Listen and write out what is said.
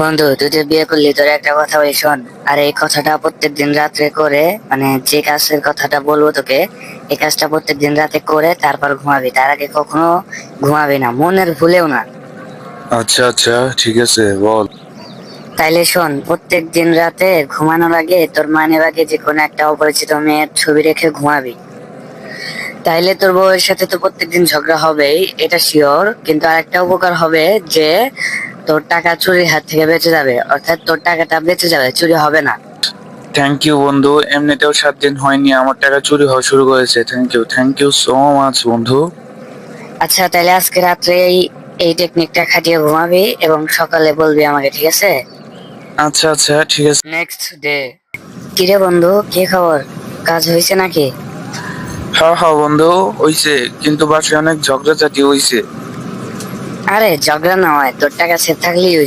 বন্ধু, তুই তো বিয়ে করলি, তোর একটা কথা বলি শোন। আর এই কথাটা প্রত্যেকদিন রাত্রে করে, মানে যে কাজের কথাটা বলবো তোকে, এই কাজটা প্রত্যেকদিন রাতে করে তারপর ঘুমাবি। তার আগে কখনো ঘুমাবি না, মনের ভুলেও না। আচ্ছা আচ্ছা, ঠিক আছে, বল। তাইলে শোন, প্রত্যেকদিন রাতে ঘুমানোর আগে তোর মানের আগে যে কোনো একটা অপরিচিত মেয়ের ছবি রেখে ঘুমাবি। তাইলে তোর বউয়ের সাথে তো প্রত্যেকদিন ঝগড়া হবেই, এটা শিওর। কিন্তু আরেকটা উপকার হবে যে তোর টাকা চুরির হাত থেকে বেঁচে যাবে, অর্থাৎ তোর টাকাটা বেঁচে যাবে, চুরি হবে না। থ্যাংক ইউ বন্ধু, এমনিতেও 7 দিন হয়নি আমার টাকা চুরি হওয়া শুরু করেছে। থ্যাংক ইউ সো মাচ বন্ধু। আচ্ছা, তাহলে আজকে রাত্রে এই এই টেকনিকটা খাটিয়ে ঘুমাবি এবং সকালে বলবি আমাকে, ঠিক আছে? আচ্ছা আচ্ছা, ঠিক আছে। Next day. কিরে বন্ধু, কি খবর? কাজ হয়েছে নাকি? হ্যাঁ হ্যাঁ বন্ধু, হইছে, কিন্তু বাসায় অনেক ঝগড়াঝাটি হইছে। আরে ঝগড়া না হয়, তোর টাকা সেভ থাকলেই হয়েছে।